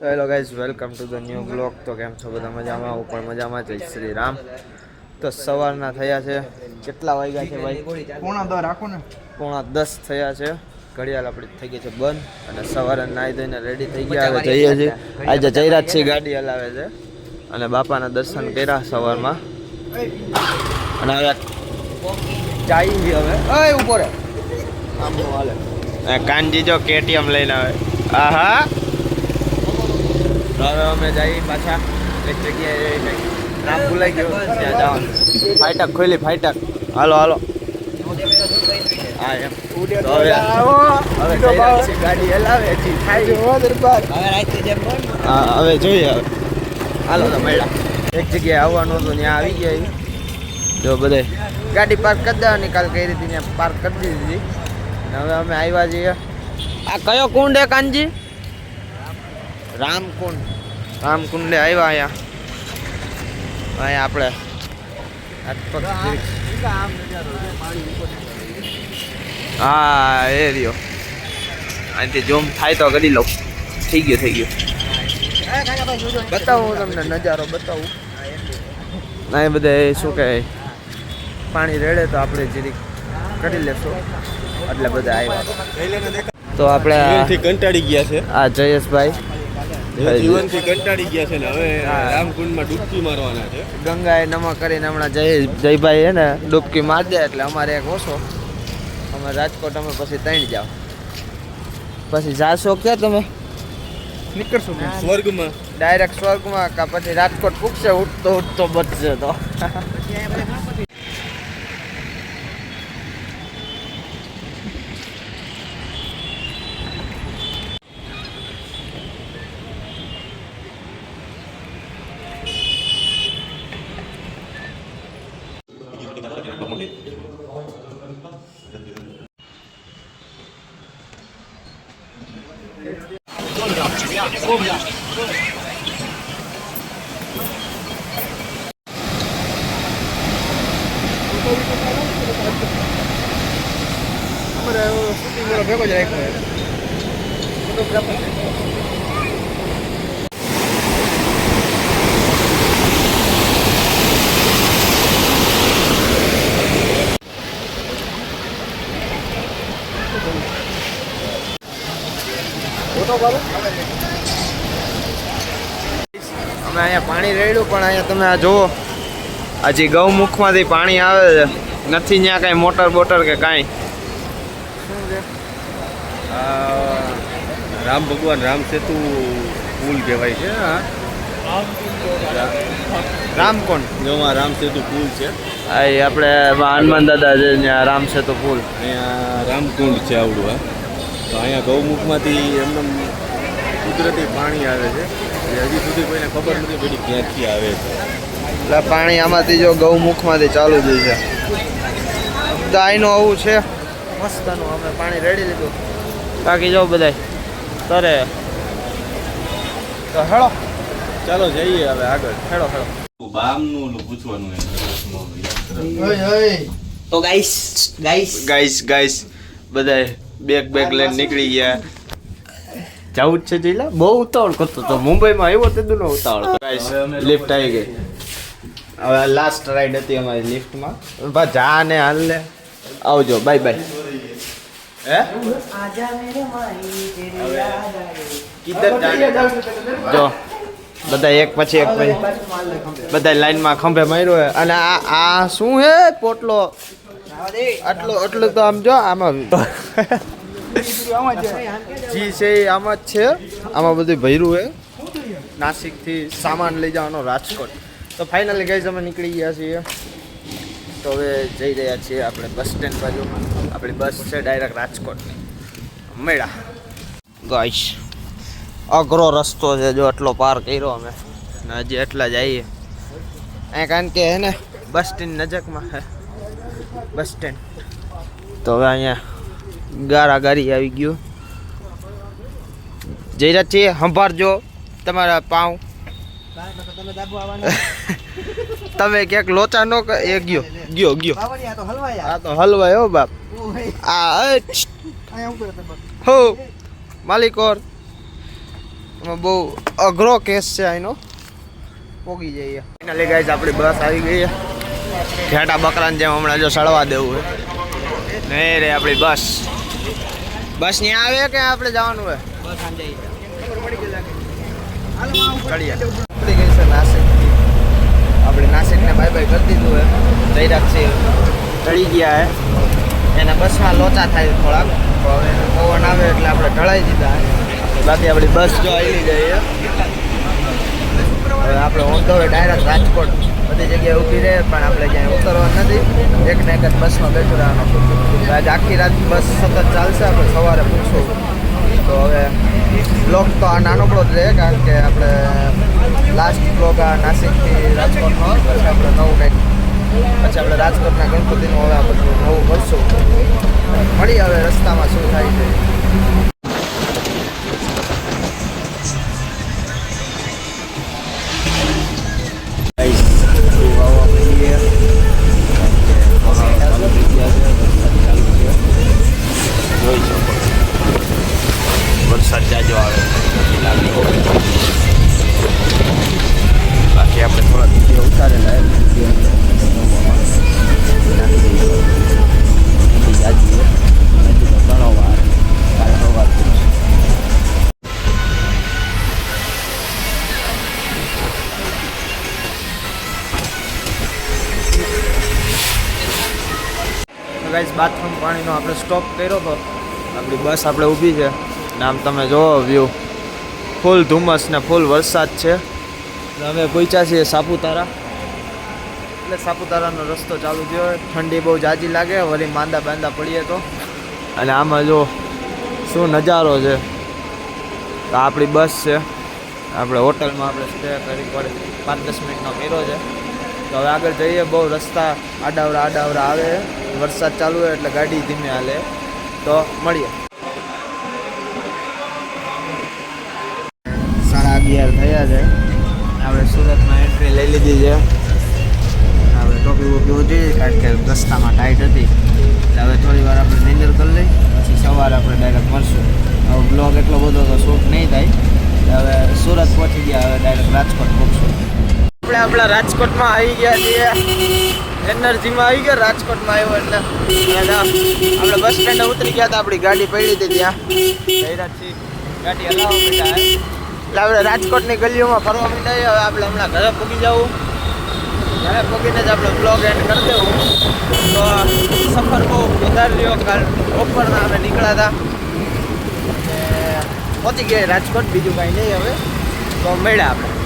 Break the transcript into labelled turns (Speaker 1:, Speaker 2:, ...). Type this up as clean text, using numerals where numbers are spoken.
Speaker 1: Hello guys, welcome to the new blog. તો કેમ છો બધા? મજામાં? હું પણ મજામાં. જય શ્રી રામ. તો સવારના થયા છે, કેટલા વાગ્યા છે ભાઈ?
Speaker 2: પોણા 10 રાખો ને.
Speaker 1: પોણા 10 થયા છે. ઘડિયાળ આપણી થઈ ગઈ છે બંધ અને સવારે નાહી ધોઈને રેડી થઈ ગયા. હવે જઈએ છીએ. આજે જયરાજ છે ગાડી હલાવે છે અને બાપાના દર્શન કર્યા સવારમાં. અને હવે જાય હવે ઉભો રહે આમ હાલે. કાનજી જો કેટીએમ લઈને આવે. આહા, હવે અમે જઈએ પાછા એક જગ્યાએ. નામ ભૂલાઈ ગયું, ત્યાં જવાનું. ફાટક ખોલી, ફાટક. હાલો હાલો. હા એમ. ગાડી હલાવે હવે જોઈએ. હવે હાલો તો મળ્યા. એક જગ્યાએ આવવાનું હતું, ત્યાં આવી ગયા. જો બધે ગાડી પાર્ક કરી દેવાની, કાલ કઈ રીતે ત્યાં પાર્ક કરી દીધી. હવે અમે આવ્યા છીએ. આ કયો કુંડ હે કાનજી? રામકુંડ. રામકુંડે આવ્યા અહીંયા આપણે હા એ રહ્યો. અહીંથી ઝૂમ થાય તો કરી લઉં. થઈ ગયું, થઈ ગયું. બતાવું તમને નજારો બતાવું. ના એ બધા શું કહે, પાણી રેડે તો આપણે જીરીક કરી લેશું. એટલે બધા આવ્યા. તો આપણે
Speaker 2: કંટાળી ગયા છે.
Speaker 1: આ જયેશભાઈ
Speaker 2: જીવનથી કંટાળી ગયા છે ને હવે રામકુંડમાં ડૂબકી મારવાના છે.
Speaker 1: ગંગાએ નમક કરીને હમણાં જયભાઈ હે ને ડૂબકી માર દે એટલે અમારે એક ઓછો. અમે રાજકોટ અમે પછી ત્રણ જાવ. પછી જાશો ક્યાં તમે?
Speaker 2: નીકળશો સ્વર્ગમાં,
Speaker 1: ડાયરેક્ટ સ્વર્ગમાં, કા પછી રાજકોટ પૂગશે ઉઠતો ઉઠતો બચશે તો. ભેગો જ રાખ્યો. અમે અહીંયા પાણી રેડ્યું પણ અહીંયા તમે આ જુઓ, હજી ગૌમુખમાંથી પાણી આવે છે. નથી ત્યાં કાંઈ મોટર બોટર કે કાંઈ.
Speaker 2: રામ ભગવાન રામ સેતુ પુલ કહેવાય છે.
Speaker 1: રામકુંડ
Speaker 2: જોવા રામ સેતુ પુલ છે.
Speaker 1: આ આપણે હનુમાન દાદા છે ત્યાં રામ સેતુ પુલ.
Speaker 2: અહીંયા રામકુંડ છે આવડું. હા, તો અહીંયા ગૌમુખમાંથી એમને કુદરતી પાણી આવે છે. હજી સુધી કોઈને ખબર નથી પડી ક્યાંથી આવે છે.
Speaker 1: એટલે પાણી આમાંથી જો ગૌમુખમાંથી ચાલુ જ છે. ગાયનું આવું છે મસ્તનું. અમે પાણી રેડી લીધું. બાકી જો બધાય તરે. તો હેળો,
Speaker 2: ચાલો જઈએ હવે આગળ.
Speaker 1: હેળો હેળો.
Speaker 2: બામનું પૂછવાનું
Speaker 1: તો ગાઈસ બધાય બેગ લઈને નીકળી ગયા. જવું જ છે જઈલા. બહુ ઉતાવળ કરતો હતો. મુંબઈમાં આવ્યો તે દુનો ઉતાવળ. ગાઈસ લિફ્ટ આવી ગઈ. હવે લાસ્ટ રાઈડ હતી અમારી લિફ્ટમાં. બા જા ને હાલ ને આવજો. Bye bye. હે જો બધા એક પછી એક બધા લાઈનમાં ખંભે માર્યો હે. અને આ શું હે પોટલો? આટલું તો આમ જો આમાં જી છે આમાં જ છે. આમાં બધું ભર્યું હે. નાસિકથી સામાન લઈ જવાનો રાજકોટ. તો ફાઇનલી ગાઈઝ અમે નીકળી ગયા છીએ. તો હવે જઈ રહ્યા છીએ આપણે બસ સ્ટેન્ડ બાજુ. આપણી બસ છે ડાયરેક્ટ રાજકોટની. મેળા ગાઈસ અઘરો રસ્તો છે. જો એટલો પાર કર્યો અમે ને હજી એટલા જઈએ અહીંયા. કારણ કે હે ને બસ સ્ટેન્ડ નજીકમાં છે બસ સ્ટેન્ડ. તો હવે અહીંયા ગાડી આવી ગયું. જઈ રહ્યા છીએ. સંભાળજો તમારા પાઉં. તમે ક્યાંક લોચા નો એ ગયો આ તો હલવાય હો બાપ. આ હો માલિકોર એમાં બહુ અઘરો કેસ છે અહીંનો, પોગી જઈએ. ફાઇનલી ગાઈઝ આપણી બસ આવી ગઈ છે. ઘેટા બકરાને જેમ હમણાં જો સળવા દેવું હોય ને રે આપણી બસ. બસ ત્યાં આવે કે આપણે જવાનું હોય? ચડીએ. આપણી ગઈ છે નાસિક. આપણે નાસિકને બાય બાય કરી દીધું હોય. જયરાજ છે ચડી ગયા હે. એના બસમાં લોચા થાય થોડાક, તો હવે પવન આવે એટલે આપણે ઢળાઈ દીધા. બાકી આપણી બસ જો આવી ગઈ છે. હવે આપણે on the way direct Rajkot. બધી જગ્યાએ ઊભી રહે પણ આપણે ક્યાંય ઉતરવા નથી. એક ને એક જ બસમાં બેઠું રહેવાનું. આજ આખી રાત બસ સતત ચાલશે. આપણે સવારે પૂછવું તો હવે બ્લોગ તો આ નાનકડો જ રહે, કારણ કે આપણે લાસ્ટ બ્લોગ આ નાસિકથી રાજકોટનો, પછી આપણે નવું કંઈક, પછી આપણે રાજકોટના ગણપતિનું હવે આ બધું નવું કરશું. મળી હવે રસ્તામાં શું થાય છે. વરસાદ જાજો આવે બાકી આપણે થોડા વિડીયો ઉતારેલા ઘણો વાર કાલે સવાર ગાઈસ બાથરૂમ પાણીનો આપણે સ્ટોપ કર્યો હતો. આપણી બસ આપણે ઊભી છે ને આમ તમે જોવો વ્યૂ, ફૂલ ધુમ્મસ ને ફૂલ વરસાદ છે. અમે પહોંચ્યા છીએ સાપુતારા. એટલે સાપુતારાનો રસ્તો ચાલુ થયો. ઠંડી બહુ જાજી લાગે, વળી માંદા બાંદા પડીએ તો. અને આમાં જો શું નજારો છે. તો આપણી બસ છે. આપણે હોટલમાં આપણે સ્ટે કરી પડે 5-10 મિનિટનો કર્યો છે. તો હવે આગળ જઈએ. બહુ રસ્તા આડાવડા આવે. વરસાદ ચાલુ હોય એટલે ગાડી ધીમે હાલે. તો મળીએ. 11:30 થયા છે. આપણે સુરતમાં એન્ટ્રી લઈ લીધી છે. આપણે ટોપી વોપી ઉઠી, કારણ કે રસ્તામાં ટાઈટ હતી. એટલે હવે થોડી વાર આપણે નિંદર કરી લઈ, પછી સવારે આપણે ડાયરેક્ટ મળશું. હવે બ્લોગ એટલો બધો તો શૂટ નહીં થાય. હવે સુરત પહોંચી ગયા, હવે ડાયરેક્ટ રાજકોટ પહોંચશું. આપણે આપણા રાજકોટમાં આવી ગયા છીએ. એનર્જીમાં આવી ગયા. રાજકોટમાં આવ્યો એટલે આપણે બસ સ્ટેન્ડે ઉતરી ગયા હતા. આપણી ગાડી પડી હતી ત્યાં. જયરાજથી ગાડી હલાવવા માંડ્યા. એટલે આપણે રાજકોટની ગલીઓમાં ફરવા માંડ્યા. હવે આપણે હમણાં ઘરે પૂગી જવું. ઘરે પૂગીને જ આપણે બ્લોગ એન્ડ કરી દેવું. તો સફર બહુ વધારે રહ્યો, કારણ બપોરના અમે નીકળ્યા હતા. પહોંચી ગયા રાજકોટ. બીજું કાંઈ નહીં. હવે તો મળ્યા આપણે.